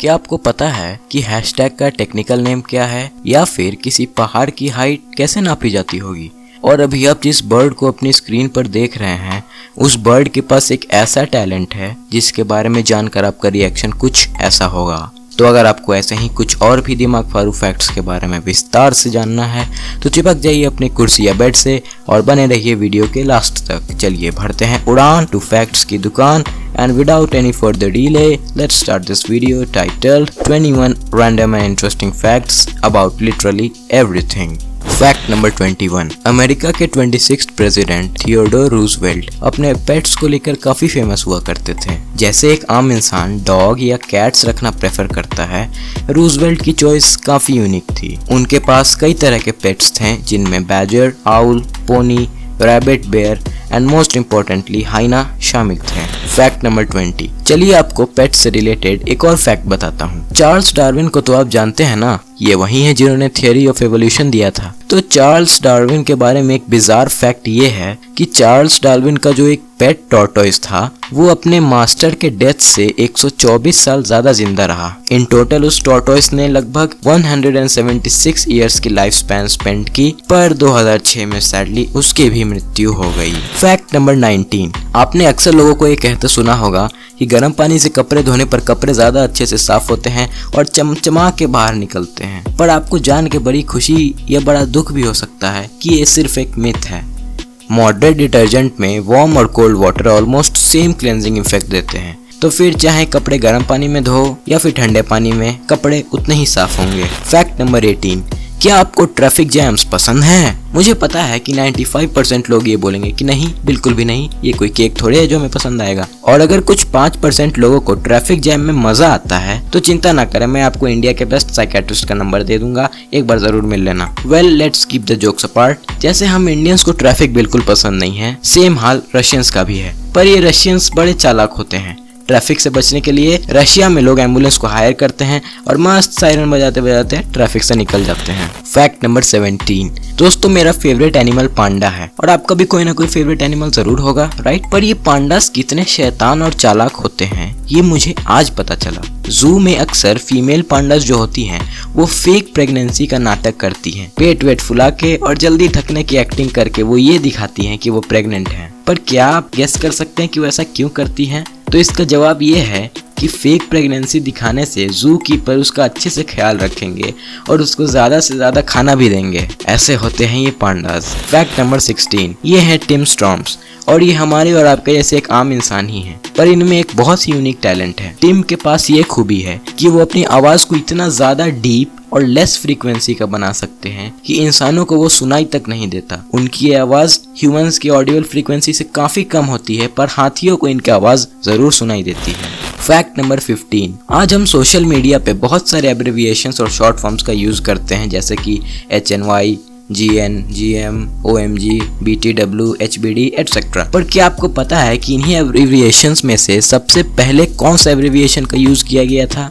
क्या आपको पता है कि हैशटैग का टेक्निकल नेम क्या है, या फिर किसी पहाड़ की हाइट कैसे नापी जाती होगी? और अभी आप जिस बर्ड को अपनी स्क्रीन पर देख रहे हैं, उस बर्ड के पास एक ऐसा टैलेंट है जिसके बारे में जानकर आपका रिएक्शन कुछ ऐसा होगा। तो अगर आपको ऐसे ही कुछ और भी दिमाग फारू फैक्ट्स के बारे में विस्तार से जानना है तो चिपक जाइए अपनी कुर्सी या बेड से और बने रहिए वीडियो के लास्ट तक। चलिए भरते हैं उड़ान टू फैक्ट्स की दुकान, and without any further delay, let's start this video titled 21 random and interesting facts about literally everything. Fact number 21। America के 26th प्रेसिडेंट थियोडोर रूजवेल्ट अपने पेट्स को लेकर काफी फेमस हुआ करते थे। जैसे एक आम इंसान डॉग या कैट्स रखना प्रेफर करता है, रूजवेल्ट की चॉइस काफी यूनिक थी। उनके पास कई तरह के पेट्स थे जिनमें badger, owl, pony, rabbit, bear and most importantly hyena शामिल थे। Fact number 20। चलिए आपको पेट से रिलेटेड एक और फैक्ट बताता हूँ। चार्ल्स डार्विन को तो आप जानते हैं ना, ये वही है जिन्होंने थियरी ऑफ एवोल्यूशन दिया था। तो चार्ल्स डार्विन के बारे में एक बिजार फैक्ट ये है कि चार्ल्स डार्विन का जो एक पेट टॉर्टोइस था वो अपने मास्टर के डेथ से 124 साल ज्यादा जिंदा रहा। इन टोटल उस टॉर्टोइस ने लगभग 176 इयर्स की लाइफ स्पैन स्पेंड की, पर 2006 में सैडली उसकी भी मृत्यु हो गई। Fact number 19। आपने अक्सर लोगों को ये कहते सुना होगा कि गर्म पानी से कपड़े धोने पर कपड़े ज्यादा अच्छे से साफ होते हैं और चमचमा के बाहर निकलते हैं। पर आपको जान के बड़ी खुशी या बड़ा दुख भी हो सकता है कि ये सिर्फ एक मिथ है। मॉडरेट डिटर्जेंट में वार्म और cold water almost same cleansing effect देते हैं, तो फिर चाहे कपड़े गर्म पानी में धो या फिर ठंडे पानी में, कपड़े उतने ही साफ होंगे। Fact number 18। क्या आपको ट्रैफिक जैम्स पसंद हैं? मुझे पता है कि 95% लोग ये बोलेंगे कि नहीं, बिल्कुल भी नहीं, ये कोई केक थोड़े है जो हमें पसंद आएगा। और अगर कुछ 5% लोगों को ट्रैफिक जैम में मजा आता है तो चिंता ना करें, मैं आपको इंडिया के बेस्ट साइकेट्रिस्ट का नंबर दे दूंगा, एक बार जरूर मिल लेना। Well, let's keep the jokes apart. जैसे हम इंडियंस को ट्रैफिक बिल्कुल पसंद नहीं है, सेम हाल रशियंस का भी है। पर ये रशियंस बड़े चालाक होते हैं। ट्रैफिक से बचने के लिए रशिया में लोग एम्बुलेंस को हायर करते हैं और मस्त सायरन बजाते बजाते ट्रैफिक से निकल जाते हैं। Fact number 17। दोस्तों, मेरा फेवरेट एनिमल पांडा है और आपका भी कोई ना कोई फेवरेट एनिमल जरूर होगा, राइट? पर ये पांडास कितने शैतान और चालाक होते हैं ये मुझे आज पता चला। जू में अक्सर फीमेल पांडास जो होती हैं वो फेक प्रेगनेंसी का नाटक करती हैं। पेट वेट फुला के और जल्दी थकने की एक्टिंग करके वो ये दिखाती हैं कि वो प्रेग्नेंट हैं। पर क्या आप गेस कर सकते हैं कि वो ऐसा क्यों करती हैं? तो इसका जवाब ये है कि फेक प्रेगनेंसी दिखाने से जू कीपर उसका अच्छे से ख्याल रखेंगे और उसको ज्यादा से ज्यादा खाना भी देंगे। ऐसे होते हैं ये पांडास। Fact number 16। ये है टिम स्टॉर्म्स और ये हमारे और आपके जैसे एक आम इंसान ही है, पर इनमें एक बहुत ही यूनिक टैलेंट है। टिम के पास ये खूबी है कि वो अपनी आवाज को इतना ज्यादा डीप और लेस फ्रीक्वेंसी का बना सकते हैं कि इंसानों को वो सुनाई तक नहीं देता। उनकी ये आवाज ह्यूमंस की ऑडियल फ्रीक्वेंसी से काफी कम होती है, पर हाथियों को इनकी आवाज जरूर सुनाई देती है। Fact number 15। आज हम सोशल मीडिया पे बहुत सारे एब्रिविएशंस और शॉर्ट फॉर्म्स का यूज करते हैं, जैसे कि HNY, GN, GM, OMG, BTW, HBD etcetera. पर क्या आपको पता है कि इन्हीं एब्रिविएशंस में से सबसे पहले कौन सा एब्रिविएशन का यूज किया गया था?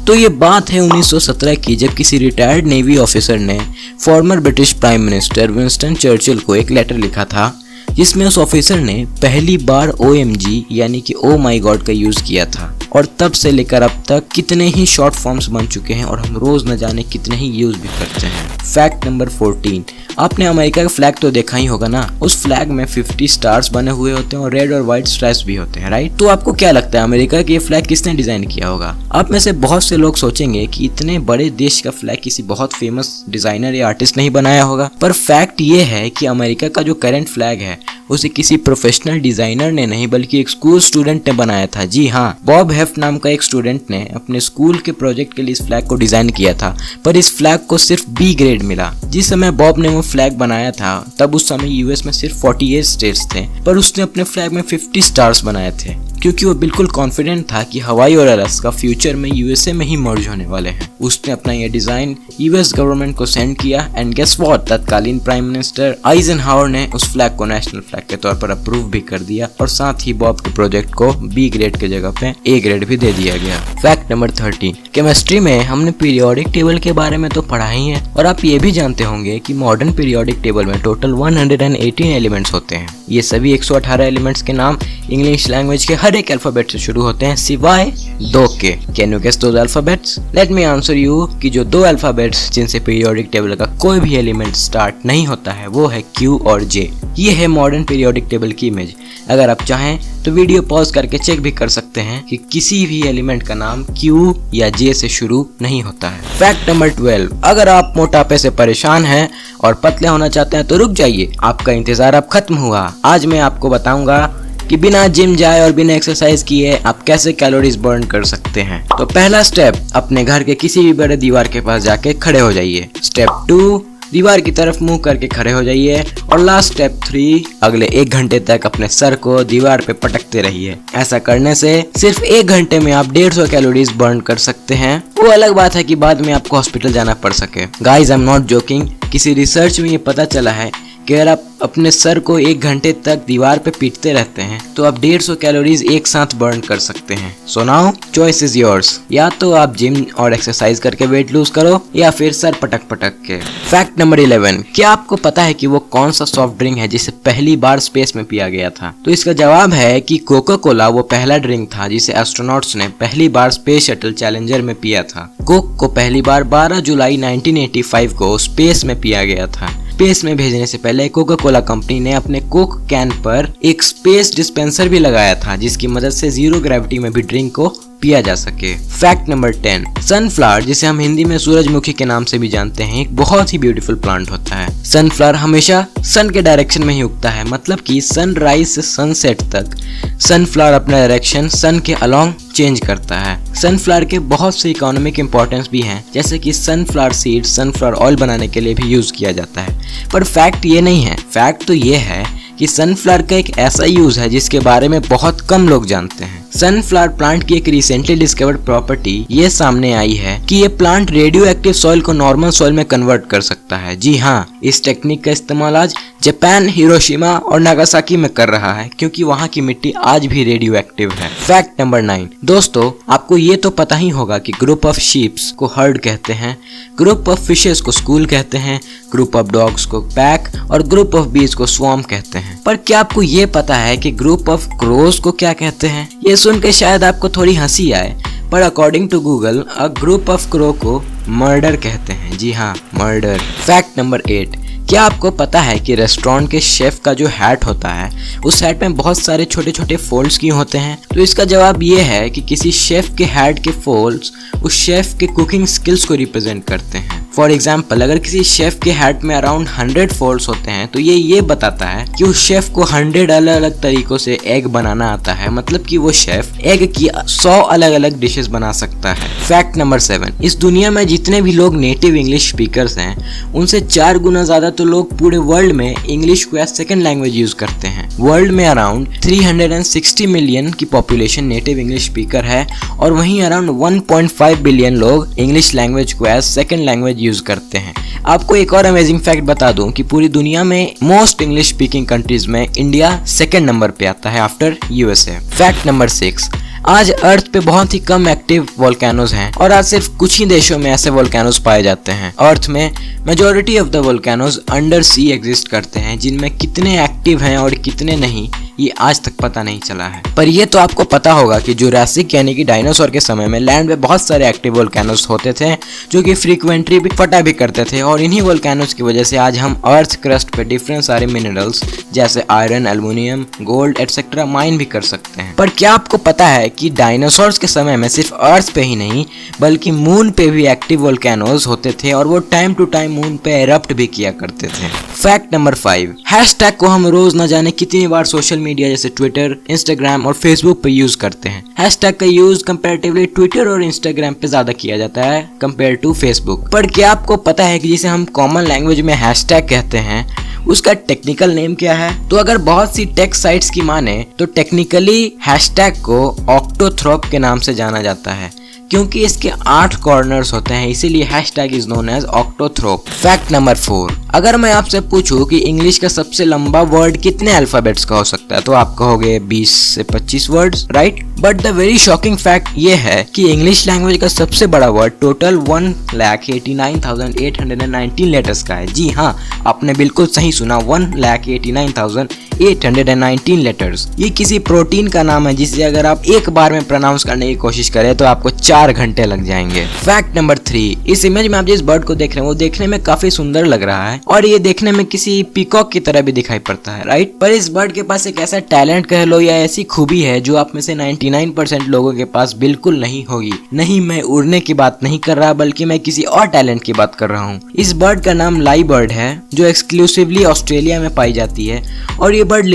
तो ये बात है 1917 की, जब किसी रिटायर्ड नेवी ऑफिसर ने farmer British prime minister Winston Churchill को एक लेटर लिखा था जिसमें उस ऑफिसर ने पहली बार OMG यानी कि ओ माई गॉड का यूज किया था। और तब से लेकर अब तक कितने ही शॉर्ट फॉर्म्स बन चुके हैं और हम रोज न जाने कितने ही यूज भी करते हैं। Fact number 14। आपने अमेरिका का फ्लैग तो देखा ही होगा ना, उस फ्लैग में 50 स्टार्स बने हुए होते हैं और रेड और व्हाइट स्ट्राइप्स भी होते हैं, राइट? तो आपको क्या लगता है अमेरिका के ये फ्लैग किसने डिजाइन किया होगा? आप में से बहुत से लोग सोचेंगे कि इतने बड़े देश का फ्लैग किसी बहुत फेमस डिजाइनर या आर्टिस्ट ने ही बनाया होगा, पर फैक्ट ये है कि अमेरिका का जो करंट फ्लैग है उसे किसी प्रोफेशनल डिजाइनर ने नहीं बल्कि एक स्कूल स्टूडेंट ने बनाया था। जी हाँ, बॉब हेफ्ट नाम का एक स्टूडेंट ने अपने स्कूल के प्रोजेक्ट के लिए इस फ्लैग को डिजाइन किया था, पर इस फ्लैग को सिर्फ B ग्रेड मिला। जिस समय बॉब ने वो फ्लैग बनाया था तब उस समय यूएस में सिर्फ 48 स्टेट्स थे, पर उसने अपने फ्लैग में 50 स्टार्स बनाए थे क्योंकि वो बिल्कुल कॉन्फिडेंट था कि हवाई और अलास्का फ्यूचर में यूएसए में ही मर्ज होने वाले हैं। उसने अपना ये डिजाइन यूएस गवर्नमेंट को सेंड किया एंड गेस व्हाट, तत्कालीन प्राइम मिनिस्टर आइजनहावर ने उस फ्लैग को नेशनल फ्लैग फीडबैक के तौर पर अप्रूव भी कर दिया और साथ ही बॉब के प्रोजेक्ट को बी ग्रेड के जगह पे ए ग्रेड भी दे दिया गया। फैक्ट नंबर 13, केमिस्ट्री में हमने पीरियोडिक टेबल के बारे में तो पढ़ा ही है और आप ये भी जानते होंगे कि मॉडर्न पीरियोडिक टेबल में टोटल 118 एलिमेंट्स होते हैं। ये सभी 118 एलिमेंट्स के नाम इंग्लिश लैंग्वेज के हर एक अल्फाबेट से शुरू होते हैं सिवाय 2 के। Can you guess those alphabets? Let me answer you कि जो 2 अल्फाबेट्स जिनसे पीरियोडिक टेबल का कोई भी एलिमेंट स्टार्ट नहीं होता है वो है Q और J। ये है मॉडर्न पीरियोडिक टेबल की इमेज। अगर आप चाहें तो वीडियो पॉज करके चेक भी कर सकते हैं कि किसी भी एलिमेंट का नाम Q या J से शुरू नहीं होता है। फैक्ट नंबर 12, अगर आप मोटापे से परेशान हैं और पतले होना चाहते हैं तो रुक जाइए, आपका इंतजार अब खत्म हुआ। आज मैं आपको बताऊंगा कि बिना जिम जाए और बिना एक्सरसाइज किए आप कैसे कैलोरीज बर्न कर सकते हैं। तो पहला स्टेप, अपने घर के किसी भी बड़े दीवार के पास जाके खड़े हो जाइए। स्टेप 2, दीवार की तरफ मुंह करके खड़े हो जाइए। और लास्ट स्टेप 3, अगले 1 घंटे तक अपने सर को दीवार पे पटकते रहिए। ऐसा करने से सिर्फ 1 घंटे में आप 150 कैलोरीज बर्न कर सकते हैं। वो अलग बात है कि बाद में आपको हॉस्पिटल जाना पड़ सके। Guys, I am not joking. किसी रिसर्च में ये पता चला है कि अगर आप अपने सर को 1 घंटे तक दीवार पे पीटते रहते हैं तो आप 150 कैलोरीज एक साथ बर्न कर सकते हैं। So now choice is yours. या तो आप जिम और एक्सरसाइज करके वेट लूज करो या फिर सर पटक पटक के। फैक्ट नंबर 11, क्या आपको पता है कि वो कौन सा सॉफ्ट ड्रिंक है जिसे पहली बार स्पेस में पिया गया था? तो इसका जवाब है कि कोका कोला वो पहला ड्रिंक था जिसे एस्ट्रोनॉट्स ने पहली बार स्पेस शटल चैलेंजर में पिया था। कोक को पहली बार 12 जुलाई 1985 को स्पेस में पिया गया था। स्पेस में भेजने से पहले कोका कोला कंपनी ने अपने कोक कैन पर एक स्पेस डिस्पेंसर भी लगाया था जिसकी मदद से 0 ग्रेविटी में भी ड्रिंक को पिया जा सके। फैक्ट नंबर 10, सनफ्लावर, जिसे हम हिंदी में सूरजमुखी के नाम से भी जानते हैं, एक बहुत ही ब्यूटीफुल प्लांट होता है। सनफ्लावर हमेशा सन के डायरेक्शन में ही उगता है, मतलब कि सनराइज से सनसेट तक सनफ्लावर अपना डायरेक्शन सन के अलोंग चेंज करता है। सनफ्लावर के बहुत से इकोनॉमिक इंपॉर्टेंस भी हैं, जैसे कि सनफ्लावर सीड सनफ्लावर ऑयल बनाने के लिए भी यूज किया जाता है। पर फैक्ट ये नहीं है, फैक्ट तो ये है कि सनफ्लावर का एक ऐसा यूज है जिसके बारे में बहुत कम लोग जानते हैं। सनफ्लावर प्लांट की एक रिसेंटली डिस्कवर्ड प्रॉपर्टी ये सामने आई है कि ये प्लांट रेडियो एक्टिव सॉइल को नॉर्मल सॉइल में कन्वर्ट कर सकता है। जी हाँ, इस टेक्निक का इस्तेमाल आज जापान, हिरोशिमा और नागासाकी में कर रहा है क्योंकि वहाँ की मिट्टी आज भी रेडियो एक्टिव है। फैक्ट नंबर 9, दोस्तों आपको ये तो पता ही होगा कि ग्रुप ऑफ शीप्स को हर्ड कहते हैं, ग्रुप ऑफ फिशेस को स्कूल कहते हैं, ग्रुप ऑफ डॉग्स को पैक और ग्रुप ऑफ बीज को स्वॉर्म कहते हैं। पर क्या आपको ये पता है कि ग्रुप ऑफ क्रोज को क्या कहते हैं? ये सुन के शायद आपको थोड़ी हंसी आए, पर according to Google a group of crow को मर्डर कहते हैं। जी हाँ, मर्डर। फैक्ट नंबर 8, क्या आपको पता है कि रेस्टोरेंट के शेफ का जो हैट होता है उस हैट में बहुत सारे छोटे छोटे फोल्ड्स क्यों होते हैं? तो इसका जवाब ये है कि किसी शेफ के हैट के फोल्ड्स उस शेफ के कुकिंग स्किल्स को रिप्रेजेंट करते हैं। फॉर एग्जाम्पल, अगर किसी शेफ के हैट में अराउंड 100 फोल्ड्स होते हैं तो ये बताता है कि उस शेफ को 100 अलग अलग तरीकों से एग बनाना आता है, मतलब कि वो शेफ एग की 100 अलग अलग डिशेस बना सकता है। फैक्ट नंबर 7, इस दुनिया में जितने भी लोग नेटिव इंग्लिश स्पीकर्स हैं उनसे 4 गुना ज्यादा तो लोग पूरे वर्ल्ड में इंग्लिश को एज सेकंड लैंग्वेज यूज करते हैं। वर्ल्ड में अराउंड 360 मिलियन की पॉपुलेशन नेटिव इंग्लिश स्पीकर है और वहीं अराउंड 1.5 बिलियन लोग इंग्लिश लैंग्वेज को एज सेकंड लैंग्वेज यूज करते हैं। आपको एक और अमेजिंग फैक्ट बता दूं कि पूरी दुनिया में मोस्ट इंग्लिश स्पीकिंग कंट्रीज में इंडिया सेकंड नंबर पे आता है आफ्टर यूएसए। फैक्ट नंबर 6, आज अर्थ पे बहुत ही कम एक्टिव वोल्केनोज हैं और आज सिर्फ कुछ ही देशों में ऐसे वोल्केनोज पाए जाते हैं। अर्थ में majority of the volcanoes under sea exist करते हैं, जिनमें कितने एक्टिव हैं और कितने नहीं ये आज तक पता नहीं चला है। पर ये तो आपको पता होगा कि जुरासिक यानी कि डायनासोर के समय में लैंड पे बहुत सारे एक्टिव वोल्केनोज होते थे जो कि फ्रीक्वेंटली भी फटा भी करते थे और इन्हीं वोल्केनोज की वजह से आज हम अर्थ क्रस्ट पे डिफरेंट सारे मिनरल्स जैसे iron, aluminium, gold etcetera mine भी कर सकते हैं। पर क्या आपको पता है कि डायनासोर्स के समय में सिर्फ अर्थ पे ही नहीं बल्कि मून पे भी एक्टिव वोल्केनोज होते थे और वो टाइम टू टाइम मून पे एरप्ट भी किया करते थे। फैक्ट नंबर 5, हैशटैग को हम रोज न जाने कितनी बार सोशल मीडिया जैसे ट्विटर, इंस्टाग्राम और फेसबुक पे यूज करते हैं। हैशटैग का यूज कंपैरेटिवली ट्विटर और इंस्टाग्राम पे ज्यादा किया जाता है कंपेयर टू फेसबुक। पर क्या आपको पता है कि जिसे हम कॉमन लैंग्वेज में हैशटैग कहते हैं उसका टेक्निकल नेम क्या है? तो अगर बहुत सी टेक साइट्स की माने तो टेक्निकली हैशटैग को ऑक्टोथ्रोप के नाम से जाना जाता है क्योंकि इसके 8 कॉर्नर्स होते हैं, इसीलिए hashtag is known as octothorpe. Fact number 4, अगर मैं आपसे पूछूं कि इंग्लिश का सबसे लंबा वर्ड कितने अल्फाबेट्स का हो सकता है तो आप कहोगे 20 से 25 words, right? But the very shocking fact ये है कि इंग्लिश लैंग्वेज का सबसे बड़ा वर्ड टोटल 1,89,819 लेटर्स का है। जी हाँ, आपने बिल्कुल सही सुना, 1,89,819 लेटर्स। ये किसी प्रोटीन का नाम है जिसे अगर आप एक बार में प्रोनाउंस करने की कोशिश करें तो आपको 4 घंटे लग जाएंगे। फैक्ट नंबर 3, इस इमेज में आप जिस बर्ड को देख रहे हैं वो देखने में काफी सुंदर लग रहा है और ये देखने में किसी पीकॉक की तरह भी दिखाई पड़ता है, राइट? पर इस बर्ड के पास एक ऐसा टैलेंट कह लो या ऐसी खूबी है जो आप में से 99% लोगों के पास बिल्कुल नहीं होगी। नहीं, मैं उड़ने की बात नहीं कर रहा, बल्कि मैं किसी और टैलेंट की बात कर रहा हूँ। इस बर्ड का नाम लाई बर्ड है जो एक्सक्लूसिवली ऑस्ट्रेलिया में पाई जाती है और ये बर्ड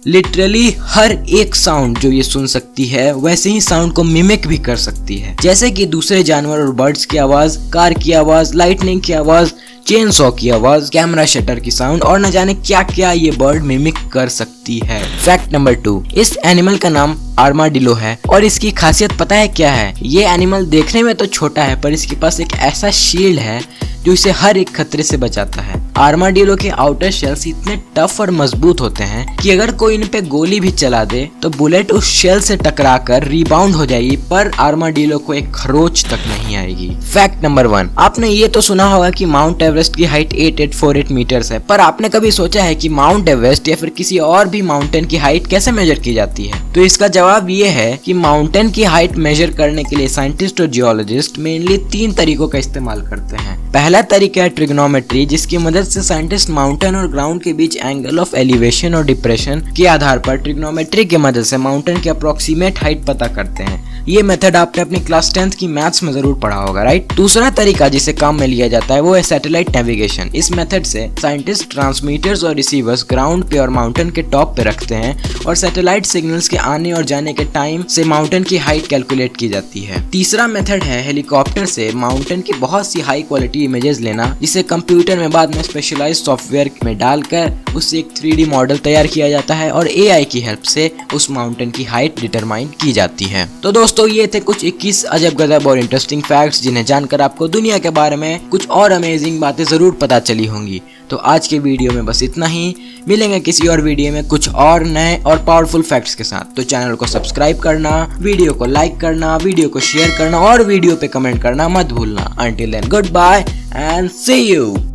लिटरली हर एक साउंड जो ये सुन सकती है वैसे ही साउंड को मिमिक भी कर सकती है, जैसे कि दूसरे जानवर और बर्ड्स की आवाज, कार की आवाज, लाइटनिंग की आवाज, चेन सॉ की आवाज, कैमरा शटर की साउंड और न जाने क्या क्या ये बर्ड मिमिक कर सकती है। फैक्ट नंबर 2, इस एनिमल का नाम आर्माडिलो है और इसकी खासियत पता है क्या है? ये एनिमल देखने में तो छोटा है पर इसके पास एक ऐसा शील्ड है जो इसे हर एक खतरे से बचाता है। आर्माडिलो के आउटर शेल्स इतने टफ और मजबूत होते हैं कि अगर कोई इन पे गोली भी चला दे तो बुलेट उस शेल से टकराकर रिबाउंड हो जाएगी पर आर्माडिलो को एक खरोच तक नहीं आएगी। फैक्ट नंबर 1, आपने ये तो सुना होगा कि माउंट एवरेस्ट की हाइट 8848 मीटर्स है, पर आपने कभी सोचा है कि माउंट एवरेस्ट या फिर किसी और भी माउंटेन की हाइट कैसे मेजर की जाती है? तो इसका जवाब ये है कि माउंटेन की हाइट मेजर करने के लिए साइंटिस्ट और जियोलॉजिस्ट मेनली 3 तरीकों का इस्तेमाल करते हैं। पहला तरीका है ट्रिग्नोमेट्री, जिसकी मदद से साइंटिस्ट माउंटेन और ग्राउंड के बीच एंगल ऑफ एलिवेशन और डिप्रेशन के आधार पर ट्रिग्नोमेट्री की मदद से माउंटेन की अप्रोक्सीमेट हाइट पता करते हैं। ये मेथड आपने अपनी क्लास 10th की मैथ्स में जरूर पढ़ा होगा, राइट? दूसरा तरीका जिसे काम में लिया जाता है वो है सैटेलाइट नेविगेशन। इस मेथड से साइंटिस्ट ट्रांसमीटर्स और रिसीवर्स ग्राउंड पे और माउंटेन के टॉप पे रखते हैं और सैटेलाइट सिग्नल्स के आने और जाने के टाइम से माउंटेन की हाइट कैलकुलेट की जाती है। तीसरा मेथड है हेलीकॉप्टर से माउंटेन की बहुत सी हाई क्वालिटी इमेजेस लेना, जिसे कंप्यूटर में बाद में स्पेशलाइज्ड सॉफ्टवेयर में डालकर उससे एक 3D मॉडल तैयार किया जाता है और AI की हेल्प से उस माउंटेन की हाइट डिटरमाइन की जाती है। तो दोस्तों, ये थे कुछ 21 अजब गजब और इंटरेस्टिंग फैक्ट्स जिन्हें जानकर आपको दुनिया के बारे में कुछ और अमेजिंग बातें जरूर पता चली होंगी। तो आज के वीडियो में बस इतना ही। मिलेंगे किसी और वीडियो में कुछ और नए और पावरफुल फैक्ट्स के साथ। तो चैनल को सब्सक्राइब करना, वीडियो को लाइक करना, वीडियो को शेयर करना और वीडियो पे कमेंट करना मत भूलना। Until then, goodbye and see you.